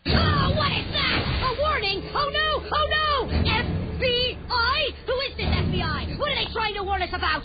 Oh, what is that? A warning! Oh, no! Oh, no! FBI? Who is this FBI? What are they trying to warn us about?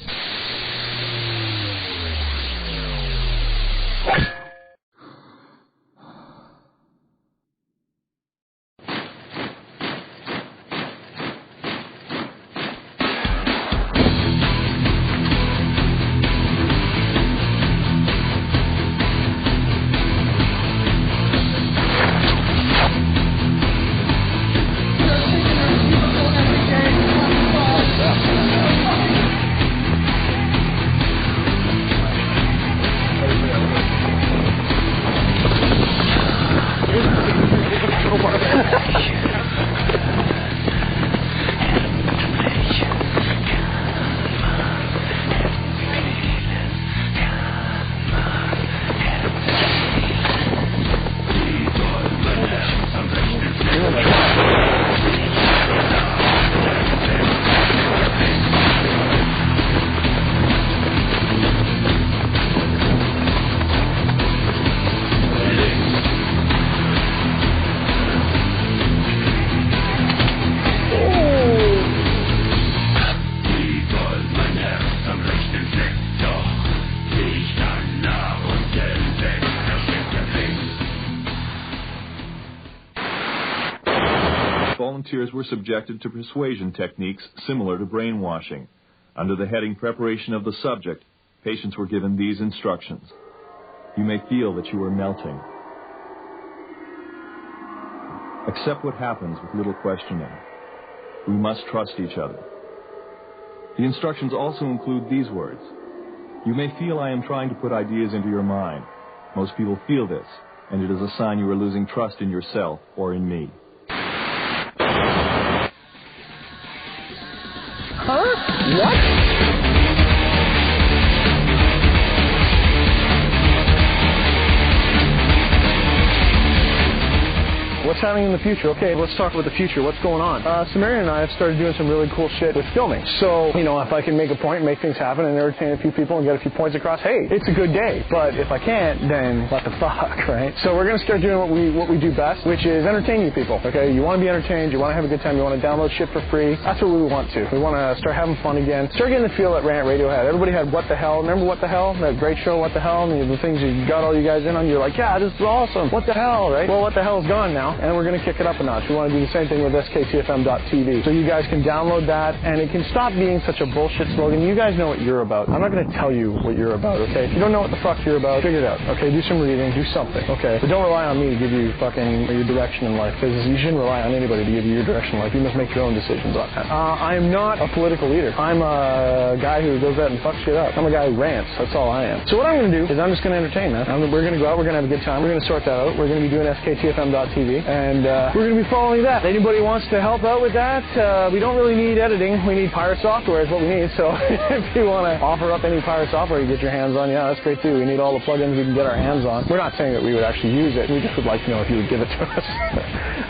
Volunteers were subjected to persuasion techniques similar to brainwashing. Under the heading Preparation of the Subject, patients were given these instructions. You may feel that you are melting. Accept what happens with little questioning. We must trust each other. The instructions also include these words. You may feel I am trying to put ideas into your mind. Most people feel this, and it is a sign you are losing trust in yourself or in me. Huh? What? What's happening in the future? Okay, let's talk about the future. What's going on? Samarian and I have started doing some really cool shit with filming. So, you know, if I can make a point, make things happen, and entertain a few people and get a few points across, hey, it's a good day. But if I can't, then what the fuck, right? So we're going to start doing what we do best, which is entertain you people, okay? You want to be entertained, you want to have a good time, you want to download shit for free. That's what we want to. We want to start having fun again. Start getting the feel that Rant Radio had. Everybody had What the Hell. Remember What the Hell? That great show, What the Hell? And the things you got all you guys in on, you're like, yeah, this is awesome. What the hell, right? Well, What the Hell's gone now, and we're going to kick it up a notch. We want to do the same thing with SKTFM.TV. So you guys can download that, and it can stop being such a bullshit slogan. You guys know what you're about. I'm not going to tell you what you're about, okay? If you don't know what the fuck you're about, figure it out, okay? Do some reading, do something, okay? But don't rely on me to give you fucking your direction in life, because you shouldn't rely on anybody to give you your direction in life. You must make your own decisions on that. I am not a political leader. I'm a guy who goes out and fucks shit up. I'm a guy who rants. That's all I am. So what I'm going to do is I'm just going to entertain, man. We're going to go out. We're going to have a good time. We're going to sort that out. We're going to be doing SKTFM.TV, and we're going to be following that. Anybody wants to help out with that? We don't really need editing. We need pirate software is what we need. So if you want to offer up any pirate software you get your hands on, yeah, that's great too. We need all the plugins we can get our hands on. We're not saying that we would actually use it. We just would like to know if you would give it to us.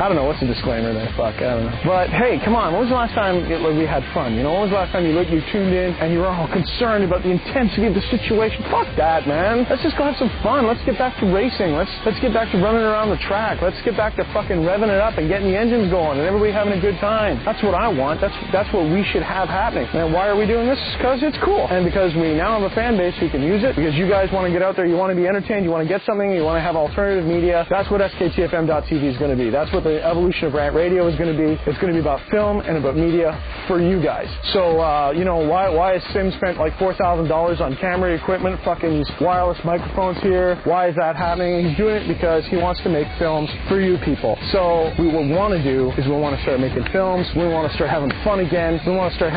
I don't know. What's the disclaimer there? Fuck, I don't know. But hey, come on. When was the last time we had fun? You know, when was the last time you tuned in and you were all concerned about the intensity of the situation? Fuck that, man. Let's just go have some fun. Let's get back to racing. Let's get back to running around the track. Let's get back to fucking revving it up and getting the engines going and everybody having a good time. That's what I want. That's what we should have happening. And why are we doing this? Because it's cool. And because we now have a fan base who can use it. Because you guys want to get out there. You want to be entertained. You want to get something. You want to have alternative media. That's what SKTFM.TV is going to be. That's what the evolution of Rant Radio is going to be. It's going to be about film and about media for you guys. So, you know, why has Sim spent like $4,000 on camera equipment, fucking these wireless microphones here? Why is that happening? He's doing it because he wants to make films for you people. So, what we want to do is we want to start making films. We want to start having fun again. We want to start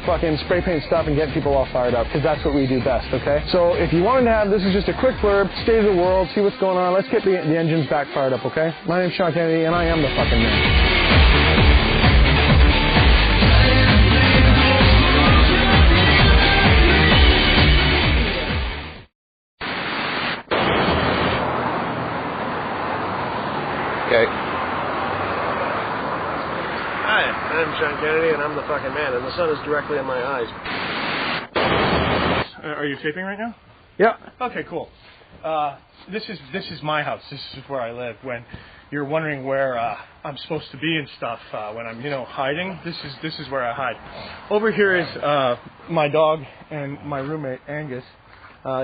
fucking spray paint stuff and getting people all fired up because that's what we do best, okay? So, if you wanted to have, this is just a quick blurb, state of the world, see what's going on. Let's get the engines back fired up, okay? My name's Sean Kennedy, and I am the fucking man. Okay. Hi, I'm Sean Kennedy, and I'm the fucking man, and the sun is directly in my eyes. Are you taping right now? Yeah. Okay, cool. This is my house. This is where I live. When you're wondering where I'm supposed to be and stuff, when I'm, hiding, this is where I hide. Over here is my dog and my roommate, Angus.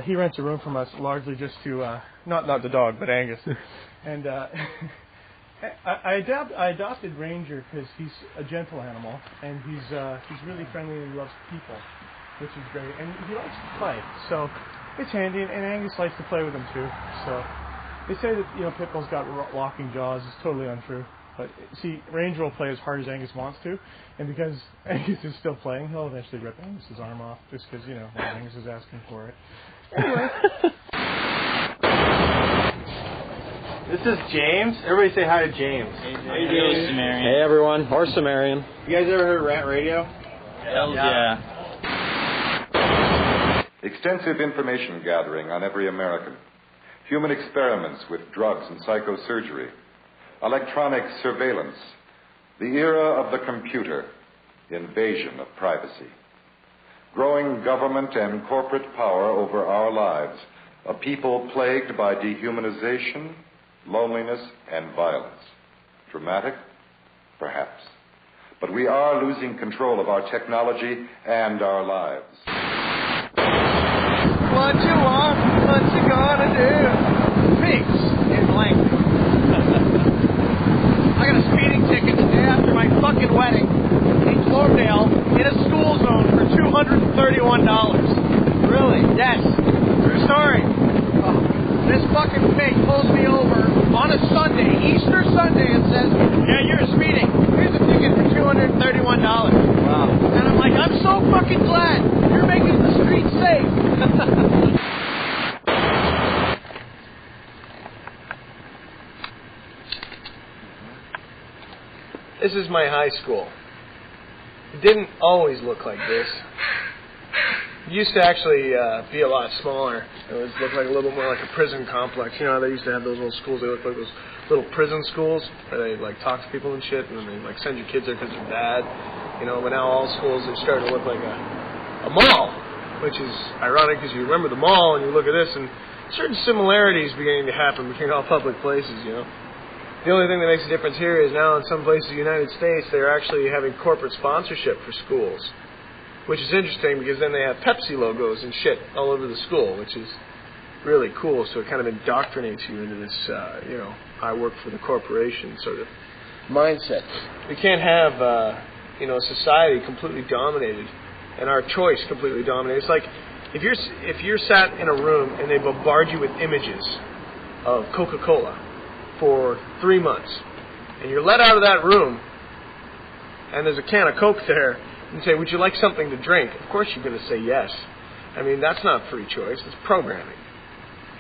He rents a room from us largely just to, not the dog, but Angus. And I adopted Ranger because he's a gentle animal, and he's really friendly and he loves people, which is great. And he likes to play, so it's handy. And Angus likes to play with him too. So they say that pit bulls got locking jaws. It's totally untrue. But see, Ranger will play as hard as Angus wants to, and because Angus is still playing, he'll eventually rip Angus's arm off just because Angus is asking for it. Anyway. This is James. Everybody say hi to James. Hey, Sumerian. Hey everyone, or Sumerian. You guys ever heard Rant Radio? Hell yeah. Extensive information gathering on every American. Human experiments with drugs and psychosurgery. Electronic surveillance. The era of the computer. Invasion of privacy. Growing government and corporate power over our lives. A people plagued by dehumanization, loneliness, and violence. Dramatic? Perhaps. But we are losing control of our technology and our lives. What you want? What you gonna do? Pigs in blank. I got a speeding ticket the day after my fucking wedding in Cloverdale in a school zone for $231. Really? Yes. True story. This fucking pig pulls me over on a Sunday, Easter Sunday, and says, yeah, you're speeding. Here's a ticket for $231. Wow. And I'm like, I'm so fucking glad you're making the streets safe. This is my high school. It didn't always look like this. It used to actually be a lot smaller. It was looked like a little bit more like a prison complex. You know how they used to have those little schools? They looked like those little prison schools where they talk to people and shit, and then they send your kids there because they're bad. But now all schools are starting to look like a mall, which is ironic because you remember the mall and you look at this, and certain similarities beginning to happen between all public places. The only thing that makes a difference here is now in some places in the United States they're actually having corporate sponsorship for schools. Which is interesting because then they have Pepsi logos and shit all over the school, which is really cool. So it kind of indoctrinates you into this, I work for the corporation sort of mindset. We can't have, a society completely dominated and our choice completely dominated. It's like if you're sat in a room and they bombard you with images of Coca-Cola for 3 months, and you're let out of that room, and there's a can of Coke there. And say, would you like something to drink? Of course you're going to say yes. I mean, that's not free choice. It's programming.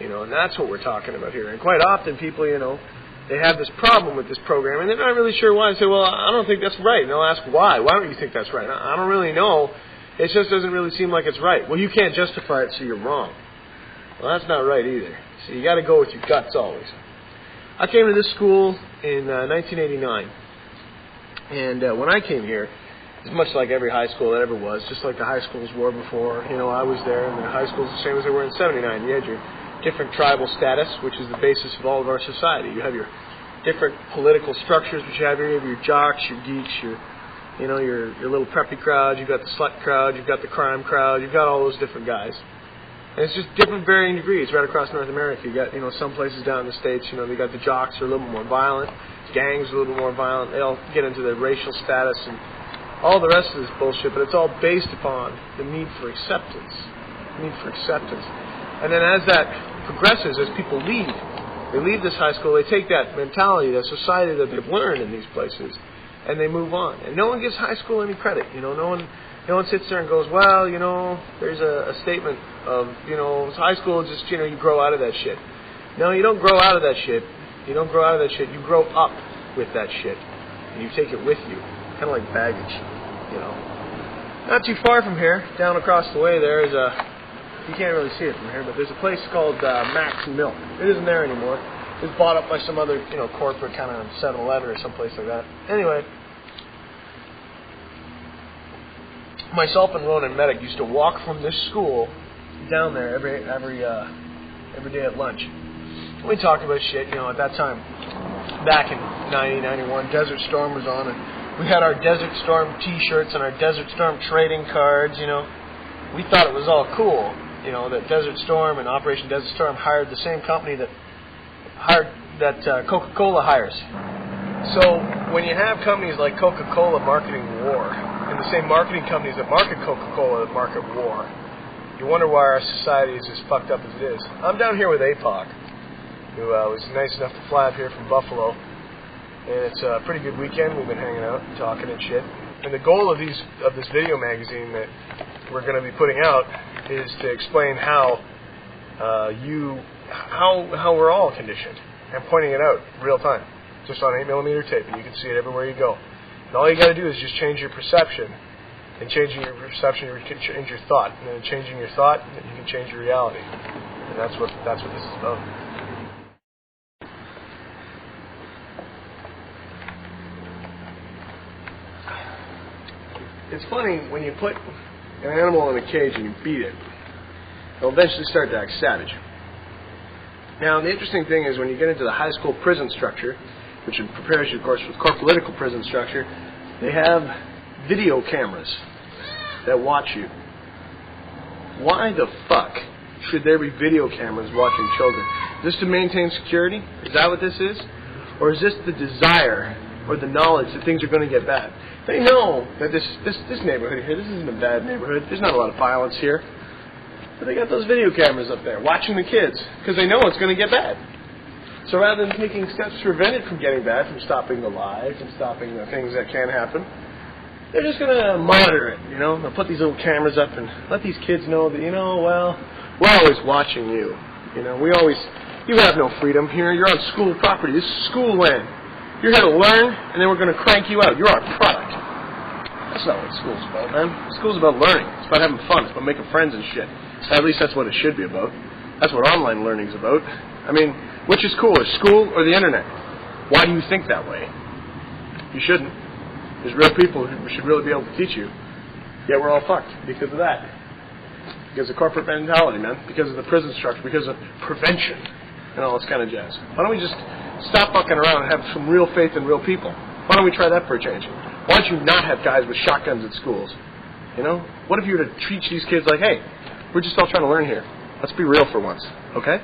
And that's what we're talking about here. And quite often people, they have this problem with this program, and they're not really sure why. They say, well, I don't think that's right. And they'll ask, why? Why don't you think that's right? I don't really know. It just doesn't really seem like it's right. Well, you can't justify it, so you're wrong. Well, that's not right either. So you got to go with your guts always. I came to this school in 1989. And when I came here, it's much like every high school that ever was, just like the high schools were before. I was there, and the high schools the same as they were in 79. You had your different tribal status, which is the basis of all of our society. You have your different political structures, which you have here. You have your jocks, your geeks, your little preppy crowd. You've got the slut crowd. You've got the crime crowd. You've got all those different guys. And it's just different varying degrees right across North America. You got, some places down in the States, they got the jocks are a little bit more violent. Gangs are a little bit more violent. They all get into the racial status and all the rest of this bullshit, but it's all based upon the need for acceptance. And then as that progresses, as people leave, they leave this high school, they take that mentality, that society that they've learned in these places, and they move on. And no one gives high school any credit. No one sits there and goes, well, there's a statement of, high school is just, you grow out of that shit. No, you don't grow out of that shit. You don't grow out of that shit. You grow up with that shit, and you take it with you. Kind of like baggage, Not too far from here, down across the way there is you can't really see it from here, but there's a place called Max Milk. It isn't there anymore. It was bought up by some other, corporate kind of 7-Eleven or someplace like that. Anyway, myself and Ronan Medic used to walk from this school down there every day at lunch. We talked about shit, you know, at that time, back in 90, 91, Desert Storm was on, and we had our Desert Storm t-shirts and our Desert Storm trading cards, you know. We thought it was all cool, you know, that Desert Storm and Operation Desert Storm hired the same company that Coca-Cola hires. So when you have companies like Coca-Cola marketing war, and the same marketing companies that market Coca-Cola that market war, you wonder why our society is as fucked up as it is. I'm down here with APOC, who was nice enough to fly up here from Buffalo, and it's a pretty good weekend. We've been hanging out, talking and shit. And the goal of this video magazine that we're going to be putting out is to explain how we're all conditioned, and pointing it out real time, just on 8mm tape, and you can see it everywhere you go. And all you got to do is just change your perception. And changing your perception, you can change your thought. And then changing your thought, you can change your reality. And that's what this is about. It's funny, when you put an animal in a cage and you beat it, it'll eventually start to act savage. Now, the interesting thing is when you get into the high school prison structure, which prepares you, of course, for the core political prison structure, they have video cameras that watch you. Why the fuck should there be video cameras watching children? Is this to maintain security? Is that what this is? Or is this the desire or the knowledge that things are going to get bad? They know that this neighborhood here, this isn't a bad neighborhood. There's not a lot of violence here. But they got those video cameras up there watching the kids because they know it's going to get bad. So rather than taking steps to prevent it from getting bad, from stopping the lies and stopping the things that can happen, they're just going to monitor it, you know. They'll put these little cameras up and let these kids know that, you know, well, we're always watching you. You know, you have no freedom here. You're on school property. This is school land. You're here to learn, and then we're going to crank you out. You're our product. That's not what school's about, man. School's about learning. It's about having fun. It's about making friends and shit. At least that's what it should be about. That's what online learning's about. I mean, which is cooler, school or the internet? Why do you think that way? You shouldn't. There's real people who should really be able to teach you. Yet we're all fucked because of that. Because of corporate mentality, man. Because of the prison structure. Because of prevention and all this kind of jazz. Why don't we just stop fucking around and have some real faith in real people? Why don't we try that for a change? Why don't you not have guys with shotguns at schools? You know? What if you were to treat these kids like, hey, we're just all trying to learn here. Let's be real for once. Okay?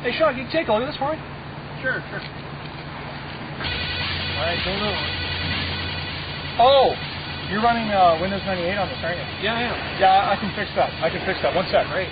Hey, Sean, can you take a look at this for me? Sure. I don't know. Oh, you're running Windows 98 on this, aren't you? Yeah, I am. Yeah, I can fix that. 1 sec. Great.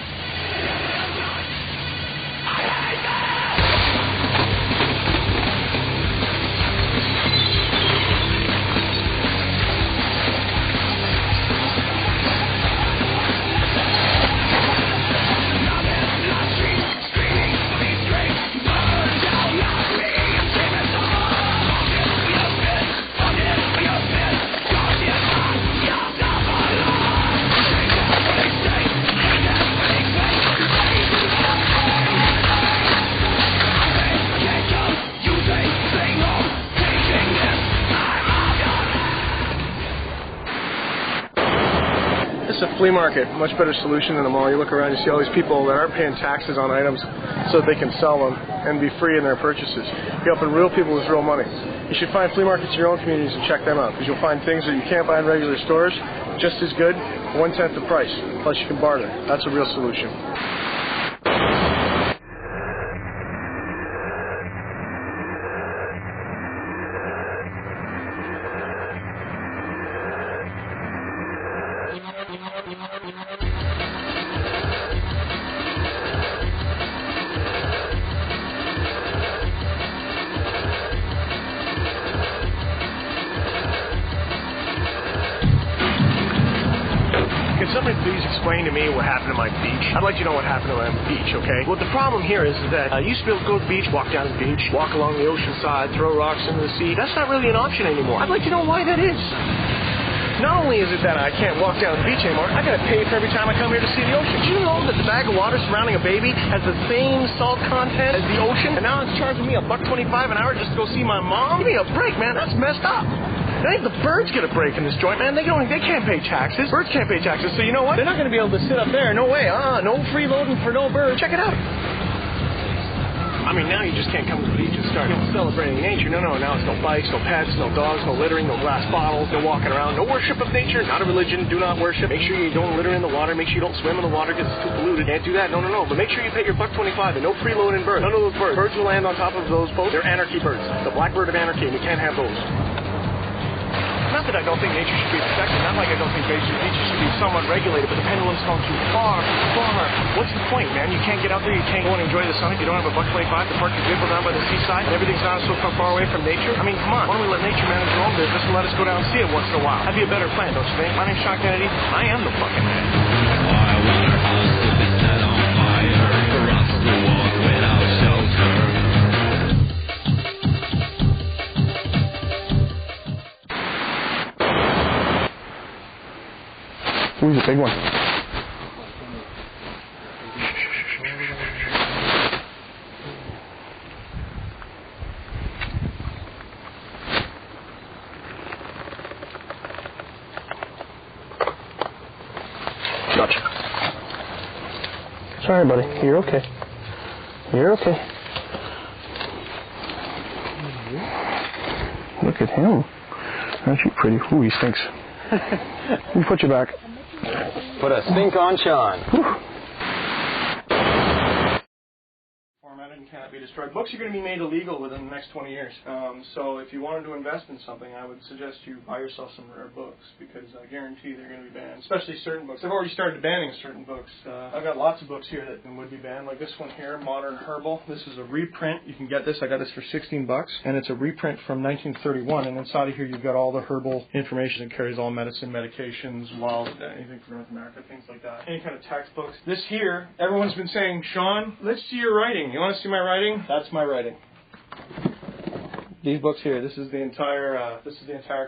It's a flea market, much better solution than a mall. You look around, you see all these people that aren't paying taxes on items so that they can sell them and be free in their purchases. You're helping real people with real money. You should find flea markets in your own communities and check them out, because you'll find things that you can't buy in regular stores, just as good, 1/10 the price. Plus you can barter. That's a real solution. Can somebody please explain to me what happened to my beach? I'd like to know what happened to my beach, okay? Well, the problem here is that I used to be able to go to the beach, walk down the beach, walk along the ocean side, throw rocks into the sea. That's not really an option anymore. I'd like to know why that is. Not only is it that I can't walk down the beach anymore, I gotta pay for every time I come here to see the ocean. Do you know that the bag of water surrounding a baby has the same salt content as the ocean? And now it's charging me $1.25 an hour just to go see my mom? Give me a break, man. That's messed up. I think the birds get a break in this joint, man. They can't pay taxes. Birds can't pay taxes, so you know what? They're not going to be able to sit up there. No way. No freeloading for no birds. Check it out. I mean, now you just can't come to the beach and start celebrating nature. No, now it's no bikes, no pets, no dogs, no littering, no glass bottles, no walking around, no worship of nature, not a religion, do not worship. Make sure you don't litter in the water, make sure you don't swim in the water because it's too polluted. Can't do that, no. But make sure you pay your $1.25 and no freeloading birds. None of those birds. Birds will land on top of those boats. They're anarchy birds. The blackbird of anarchy, and you can't have those. Not that I don't think nature should be protected, not like I don't think nature should be somewhat regulated, but the pendulum's gone too far. What's the point, man? You can't get out there, you can't go and enjoy the sun if you don't have a $1.25, the park is beautiful down by the seaside, and everything's not so far away from nature. I mean, come on, why don't we let nature manage their own business and let us go down and see it once in a while? That'd be a better plan, don't you think? My name's Sean Kennedy. I am the fucking man. I want our house to be set on fire, for us to walk without shelter. Ooh, a big one. Gotcha. Sorry, buddy. You're okay. You're okay. Look at him. Aren't you pretty? Ooh, he stinks. Let me put you back. Put a stink on Sean. Formatted and cannot be destroyed. Books are going to be made illegal within the next 20 years. So if you wanted to invest in something, I would suggest you buy yourself some rare books because I guarantee they're going to be banned, especially certain books. I've already started banning certain books. I've got lots of books here that would be banned, like this one here, Modern Herbal. This is a reprint. You can get this. I got this for $16, and it's a reprint from 1931. And inside of here, you've got all the herbal information. It carries all medicine, medications, wild, anything from North America, things like that. Any kind of textbooks. This here, everyone's been saying, Sean, let's see your writing. You want to see my writing? That's my writing. These books here, this is the entire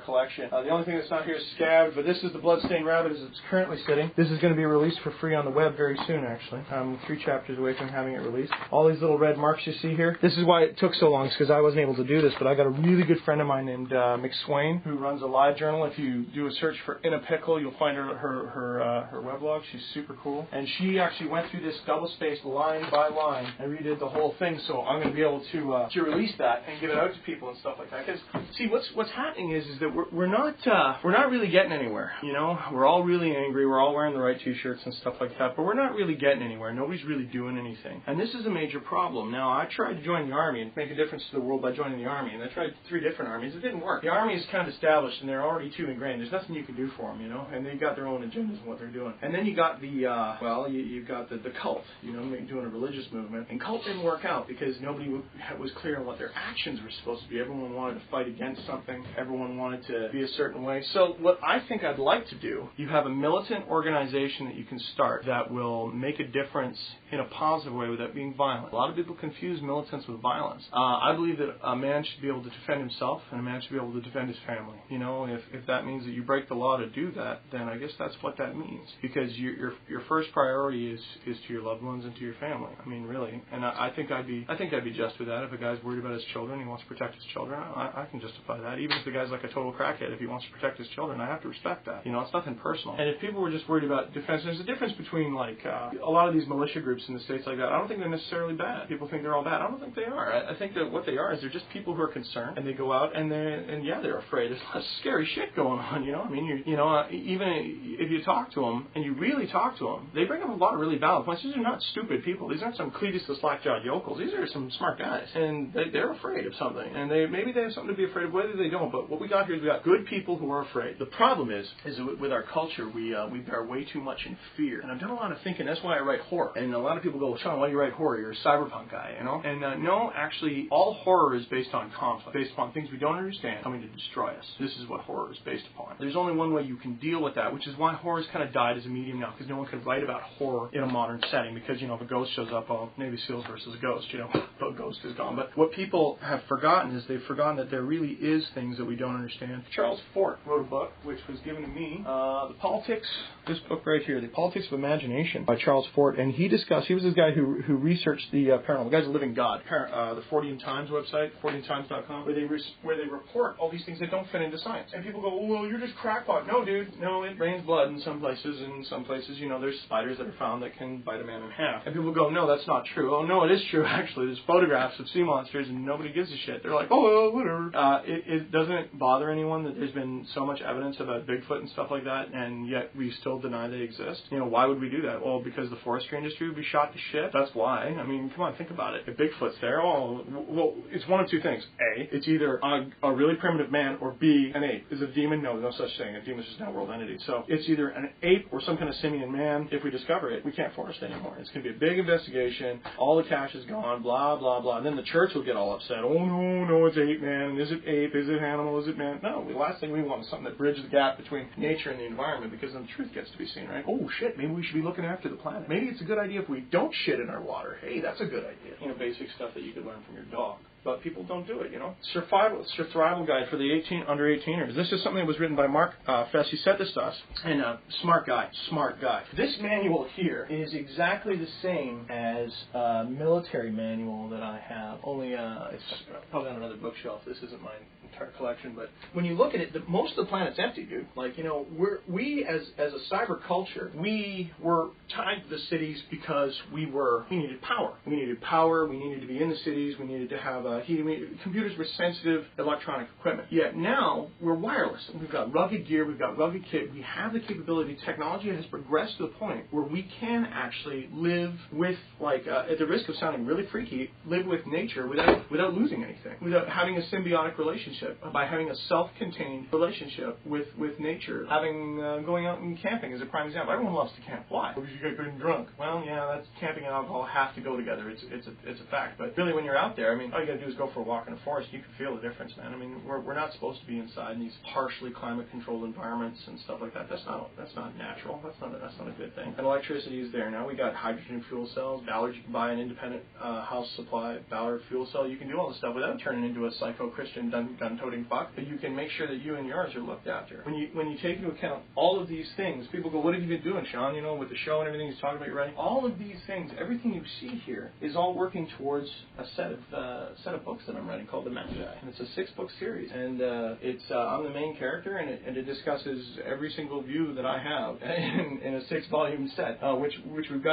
collection. The only thing that's not here is Scabbed, but this is the Bloodstained Rabbit as it's currently sitting. This is going to be released for free on the web very soon, actually. I'm 3 chapters away from having it released. All these little red marks you see here, this is why it took so long, because I wasn't able to do this, but I got a really good friend of mine named McSwain, who runs a live journal. If you do a search for In a Pickle, you'll find her weblog. She's super cool. And she actually went through this double-spaced line by line and redid the whole thing, so I'm going to be able to release that and give it out to people and stuff like that. Because see, what's happening is that we're not really getting anywhere. You know, we're all really angry. We're all wearing the right T-shirts and stuff like that, but we're not really getting anywhere. Nobody's really doing anything, and this is a major problem. Now, I tried to join the army and make a difference to the world by joining the army, and I tried 3 different armies. It didn't work. The army is kind of established, and they're already too ingrained. There's nothing you can do for them, you know, and they've got their own agendas and what they're doing. And then you got the you've got the cult, you know, doing a religious movement, and cult didn't work out because nobody was clear on what their actions were supposed to be. Everyone wanted to fight against something. Everyone wanted to be a certain way. So what I think I'd like to do, you have a militant organization that you can start that will make a difference in a positive way without being violent. A lot of people confuse militants with violence. I believe that a man should be able to defend himself and a man should be able to defend his family. You know, if that means that you break the law to do that, then I guess that's what that means. Because your first priority is to your loved ones and to your family. I mean, really. And I think I'd be just with that. If a guy's worried about his children, he wants to protect his children, I can justify that. Even if the guy's like a total crackhead, if he wants to protect his children, I have to respect that. You know, it's nothing personal. And if people were just worried about defense, there's a difference between like a lot of these militia groups in the States like that. I don't think they're necessarily bad. People think they're all bad. I don't think they are. I think that what they are is they're just people who are concerned, and they go out and they're afraid. There's a lot of scary shit going on. You know, I mean, even if you talk to them and you really talk to them, they bring up a lot of really valid points. These are not stupid people. These aren't some Cletus the slack-jawed yokels. These are some smart guys, and they're afraid of something, and maybe they have something to be afraid of. Whether they don't, but what we got here is we got good people who are afraid. The problem is with our culture, we bear way too much in fear. And I've done a lot of thinking. That's why I write horror. And a lot of people go, well, Sean, why do you write horror? You're a cyberpunk guy, you know? And no, actually, all horror is based on conflict, based upon things we don't understand coming to destroy us. This is what horror is based upon. There's only one way you can deal with that, which is why horror's kind of died as a medium now, because no one can write about horror in a modern setting, because, you know, if a ghost shows up, well, Navy SEALs versus a ghost, you know, the ghost is gone. But what people have forgotten is they've forgotten that there really is things that we don't understand. Charles Fort wrote a book, which was given to me, The Politics, this book right here, The Politics of Imagination by Charles Fort, and he was this guy who researched the paranormal. The guy's a living god. The Fortean Times website, ForteanTimes.com, where they report all these things that don't fit into science. And people go, well, you're just crackpot. No, dude. No, it rains blood in some places. And in some places, there's spiders that are found that can bite a man in half. And people go, no, that's not true. Oh, no, it is true, actually. There's photographs of sea monsters, and nobody gives a shit. They're like, oh, well, whatever. It doesn't bother anyone that there's been so much evidence about Bigfoot and stuff like that, and yet we still deny they exist. Why would we do that? Well, because the forestry industry would be shot to shit. That's why. I mean, come on, think about it. If Bigfoot's there, well, it's one of two things. A, it's either a really primitive man, or B, an ape. Is it a demon? No, no such thing. A demon is just an outworld entity. So it's either an ape or some kind of simian man. If we discover it, we can't forest anymore. It's going to be a big investigation. All the cash is gone, blah, blah, blah. And then the church will get all upset. Oh, no, it's ape, man. Is it ape? Is it animal? Is it man? No, the last thing we want is something that bridges the gap between nature and the environment, because then the truth gets to be seen, right? Oh, shit, maybe we should be looking after the planet. Maybe it's a good idea if we don't shit in our water. Hey, that's a good idea. Basic stuff that you could learn from your dog. But people don't do it, Survival guide for the under 18ers. This is something that was written by Mark Fess. He said this to us. And smart guy. This manual here is exactly the same as a military manual that I have. Only it's probably on another bookshelf. This isn't my entire collection. But when you look at it, most of the planet's empty, dude. We as a cyber culture, we were tied to the cities because we needed power. We needed power. We needed to be in the cities. We needed to have computers were sensitive electronic equipment. Yet now we're wireless. We've got rugged gear. We've got rugged kit. We have the capability. Technology has progressed to the point where we can actually live with, at the risk of sounding really freaky, live with nature without losing anything, without having a symbiotic relationship, by having a self-contained relationship with nature. Going out and camping is a prime example. Everyone loves to camp. Why? Because you get good and drunk. Well, yeah, that's camping and alcohol have to go together. It's a fact. But really, when you're out there, all you got to do is go for a walk in a forest. You can feel the difference, man. We're not supposed to be inside in these partially climate-controlled environments and stuff like that. That's not natural. That's not a good thing. And electricity is there now. We got hydrogen fuel cells. Ballard, you can buy an independent house supply Ballard fuel cell. You can do all this stuff without turning into a psycho-Christian gun-toting fuck. But you can make sure that you and yours are looked after. When you take into account all of these things, people go, "What have you been doing, Sean? With the show and everything he's talking about, you're writing." All of these things, everything you see here, is all working towards a set of books that I'm writing called The Magi. And it's a 6-book series, and I'm the main character, and it discusses every single view that I have in a 6-volume set, which I've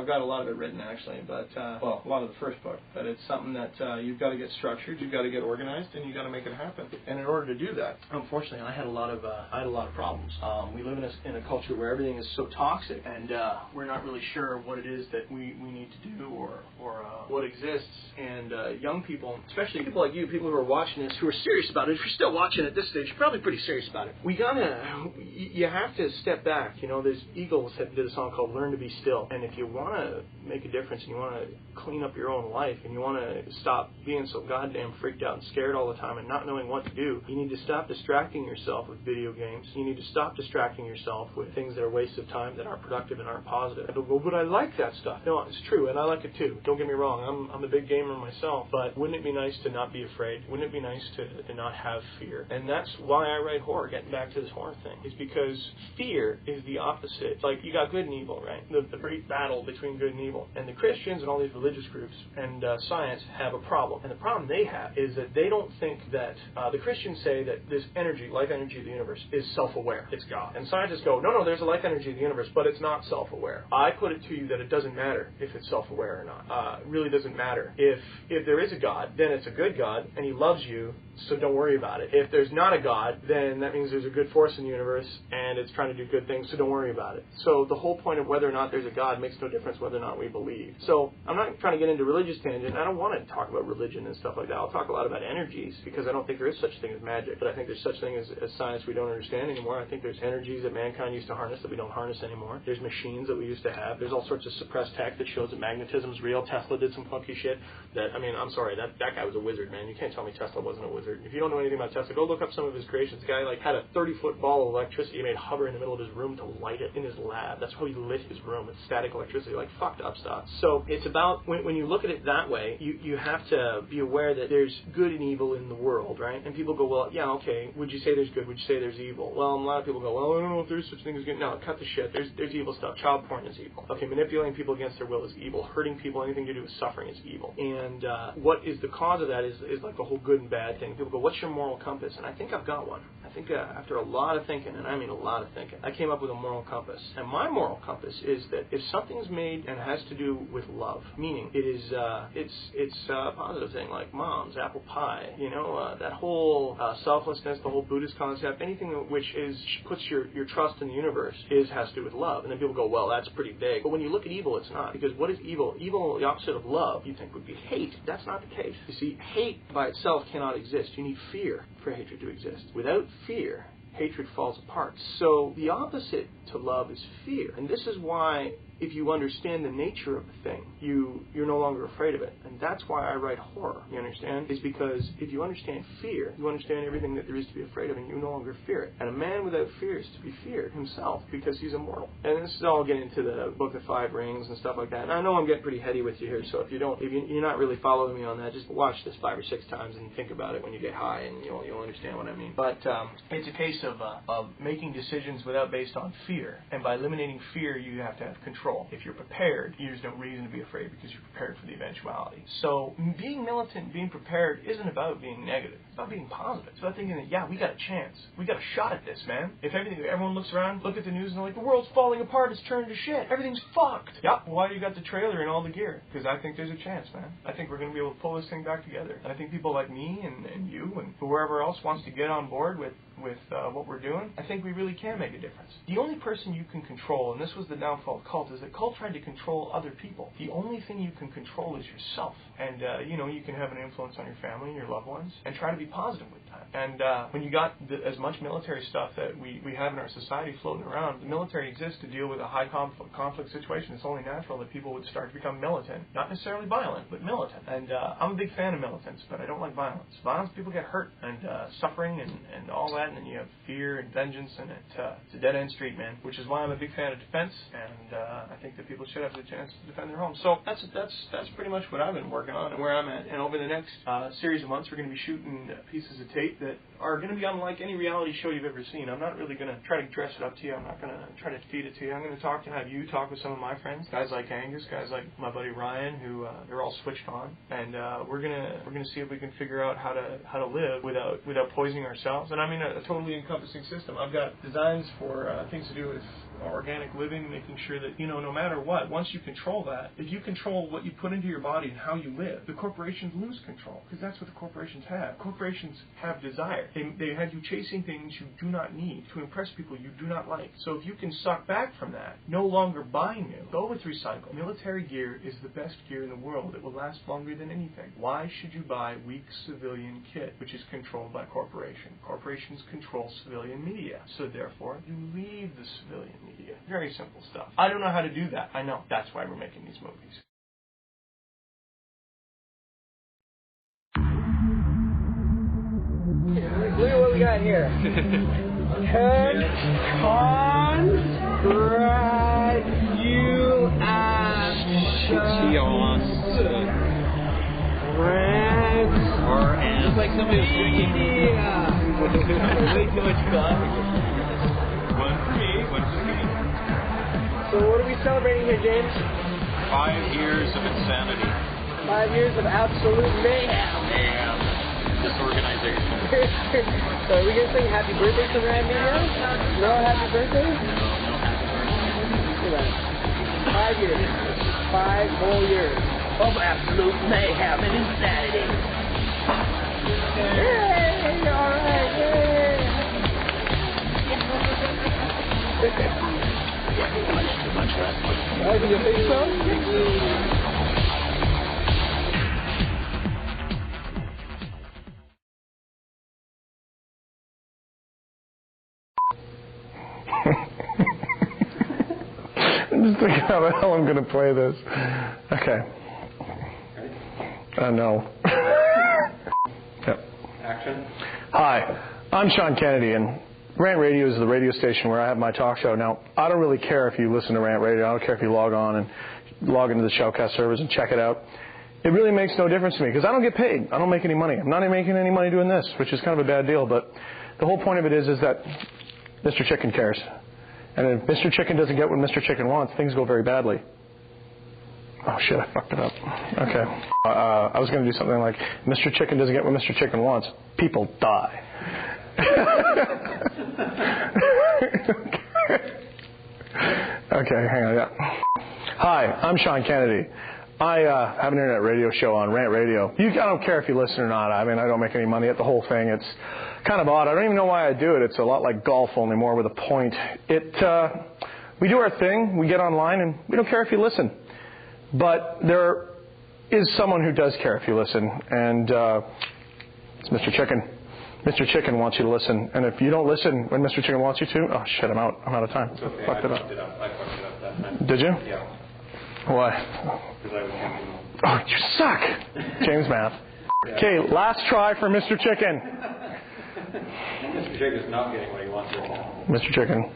got a lot of it written actually, but a lot of the first book. But it's something that you've got to get structured, you've got to get organized, and you've got to make it happen. And in order to do that, unfortunately, I had a lot of problems. We live in a culture where everything is so toxic, and we're not really sure what it is that we need to do or what exists. And young people, especially people like you, people who are watching this, who are serious about it. If you're still watching at this stage, you're probably pretty serious about it. You have to step back. There's Eagles that did a song called "Learn to Be Still," and if you want to make a difference, and you want to clean up your own life, and you want to stop being so goddamn freaked out and scared all the time and not knowing what to do, you need to stop distracting yourself with video games. You need to stop distracting yourself with things that are wastes of time, that aren't productive and aren't positive. And go, but I like that stuff. No, it's true, and I like it too. Don't get me wrong. I'm a big gamer myself, but wouldn't it be nice to not be afraid? Wouldn't it be nice to not have fear? And that's why I write horror, getting back to this horror thing, is because fear is the opposite. You got good and evil, right? The great battle between good and evil. And the Christians and all these religious groups and science have a problem. And the problem they have is that they don't think that, the Christians say that this energy, life energy of the universe, is self-aware. It's God. And scientists go, no, there's a life energy of the universe, but it's not self-aware. I put it to you that it doesn't matter if it's self-aware or not. It really doesn't matter. If there is a God, then it's a good God, and he loves you, so don't worry about it. If there's not a God, then that means there's a good force in the universe, and it's trying to do good things, so don't worry about it. So the whole point of whether or not there's a God makes no difference whether or not we believe. So I'm not trying to get into religious tangent. I don't want to talk about religion and stuff like that. I'll talk a lot about energies, because I don't think there is such a thing as is magic. But I think there's such thing as science we don't understand anymore. I think there's energies that mankind used to harness that we don't harness anymore. There's machines that we used to have. There's all sorts of suppressed tech that shows that magnetism is real. Tesla did some funky shit. I'm sorry, that guy was a wizard, man. You can't tell me Tesla wasn't a wizard. If you don't know anything about Tesla, go look up some of his creations. The guy had a 30-foot ball of electricity he made hover in the middle of his room to light it in his lab. That's how he lit his room with static electricity, fucked up stuff. So it's about, when you look at it that way, you have to be aware that there's good and evil in the world, right? And people go, well, yeah, okay, would you say there's good? Would you say there's evil? Well, a lot of people go, well, I don't know if there's such thing as good. No, cut the shit. There's evil stuff. Child porn is evil. Okay, manipulating people against their will is evil. Hurting people, anything to do with suffering is evil. And what is the cause of that is the whole good and bad thing. People go, what's your moral compass? And I think I've got one. I think after a lot of thinking, and I mean a lot of thinking, I came up with a moral compass. And my moral compass is that if something's made and has to do with love, meaning it is it's a positive thing, like moms, apple pie, that whole selflessness, the whole Buddhist concept, anything which puts your trust in the universe has to do with love. And then people go, well, that's pretty vague. But when you look at evil, it's not. Because what is evil? Evil, the opposite of love, you think would be hate. That's not the case. You see, hate by itself cannot exist. You need fear for hatred to exist. Without fear, hatred falls apart. So the opposite to love is fear. And this is why, if you understand the nature of the thing, you're no longer afraid of it. And that's why I write horror, you understand? Is because if you understand fear, you understand everything that there is to be afraid of, and you no longer fear it. And a man without fear is to be feared himself, because he's immortal. And this is all getting into the Book of Five Rings and stuff like that. And I know I'm getting pretty heady with you here, so if you're not really following me on that, just watch this 5 or 6 times and think about it when you get high, and you'll understand what I mean. But it's a case of making decisions based on fear. And by eliminating fear, you have to have control. If you're prepared, there's no reason to be afraid because you're prepared for the eventuality. So being militant, being prepared, isn't about being negative. It's about being positive. It's about thinking that, yeah, we got a chance. We got a shot at this, man. If everyone looks around, look at the news, and they're like, the world's falling apart, it's turning to shit. Everything's fucked. Yep, why do you got the trailer and all the gear? Because I think there's a chance, man. I think we're going to be able to pull this thing back together. And I think people like me and you and whoever else wants to get on board with what we're doing, I think we really can make a difference. The only person you can control, and this was the downfall of cult, is that cult tried to control other people. The only thing you can control is yourself. And, you can have an influence on your family and your loved ones, and try to be positive with that. And when you got as much military stuff that we have in our society floating around, the military exists to deal with a high conflict situation. It's only natural that people would start to become militant. Not necessarily violent, but militant. And I'm a big fan of militants, but I don't like violence. Violence, people get hurt, and suffering, and all that, and then you have fear and vengeance, and it's a dead-end street, man, which is why I'm a big fan of defense, and I think that people should have the chance to defend their homes. So that's pretty much what I've been working on and where I'm at. And over the next series of months, we're going to be shooting pieces of tape that are going to be unlike any reality show you've ever seen. I'm not really going to try to dress it up to you. I'm not going to try to feed it to you. I'm going to have you talk with some of my friends, guys like Angus, guys like my buddy Ryan, who they're all switched on, and we're gonna see if we can figure out how to live without poisoning ourselves. And I mean a totally encompassing system. I've got designs for things to do with organic living, making sure that, no matter what, once you control that, if you control what you put into your body and how you live, the corporations lose control, because that's what the corporations have. Corporations have desire. They have you chasing things you do not need to impress people you do not like. So if you can suck back from that, no longer buy new, go with recycle. Military gear is the best gear in the world. It will last longer than anything. Why should you buy weak civilian kit, which is controlled by corporation? Corporations control civilian media, so therefore you leave the civilian media. Very simple stuff. I don't know how to do that. I know. That's why we're making these movies. Look at what we got here. Rant. It's like somebody was drinking. Way too much coffee. One for me, one for me. So what are we celebrating here, James? 5 years of insanity. 5 years of absolute mayhem. Disorganization. So are we going to sing happy birthday to Rant Media? No happy birthday? No happy birthday. 5 years. 5 whole years. Of absolute mayhem and insanity. Yay! Alright, yay! Too much less. Oh, do you think so? just thinking how the hell I'm going to play this. Okay. No. Yep. Action. Hi, I'm Sean Kennedy, and Rant Radio is the radio station where I have my talk show. Now, I don't really care if you listen to Rant Radio. I don't care if you log on and log into the Shoutcast servers and check it out. It really makes no difference to me because I don't get paid. I don't make any money. I'm not even making any money doing this, which is kind of a bad deal. But the whole point of it is that Mr. Chicken cares. And if Mr. Chicken doesn't get what Mr. Chicken wants, things go very badly. Oh, shit, I fucked it up. Okay. I was going to do something like, Mr. Chicken doesn't get what Mr. Chicken wants. People die. Okay, hang on. Yeah. Hi, I'm Sean Kennedy. I have an internet radio show on Rant Radio. I don't care if you listen or not. I mean, I don't make any money at the whole thing. It's kind of odd. I don't even know why I do it. It's a lot like golf, only more with a point. We do our thing. We get online, and we don't care if you listen. But there is someone who does care if you listen, and it's Mr. Chicken. Mr. Chicken wants you to listen, and if you don't listen when Mr. Chicken wants you to, oh shit, I'm out of time. It's okay. Fucked it up. I fucked it up that time. Did you? Yeah. Why? Because I was thinking. Oh, you suck. James Math. Okay, last try for Mr. Chicken. Mr. Chicken's not getting what he wants right now. Mr. Chicken.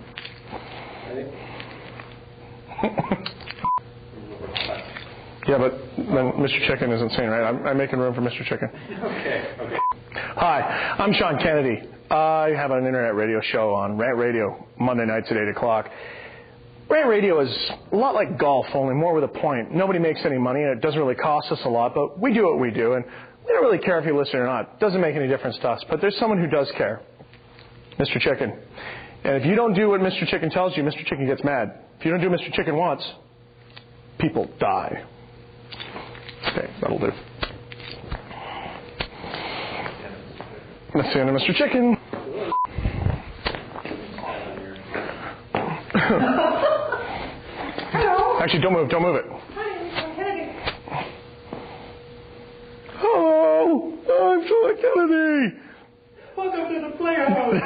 Ready? Yeah, but then Mr. Chicken isn't saying right. I'm making room for Mr. Chicken. Okay. Hi, I'm Sean Kennedy. I have an internet radio show on Rant Radio Monday nights at 8 o'clock. Rant Radio is a lot like golf, only more with a point. Nobody makes any money, and it doesn't really cost us a lot, but we do what we do, and we don't really care if you listen or not. It doesn't make any difference to us, but there's someone who does care. Mr. Chicken. And if you don't do what Mr. Chicken tells you, Mr. Chicken gets mad. If you don't do what Mr. Chicken wants, people die. Okay, that'll do. That's the end of Mr. Chicken. Actually, don't move it. Hello, I'm Sean Kennedy. Welcome to the playhouse.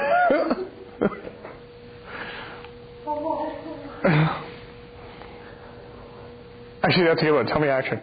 Actually, that's a good one. Tell me action.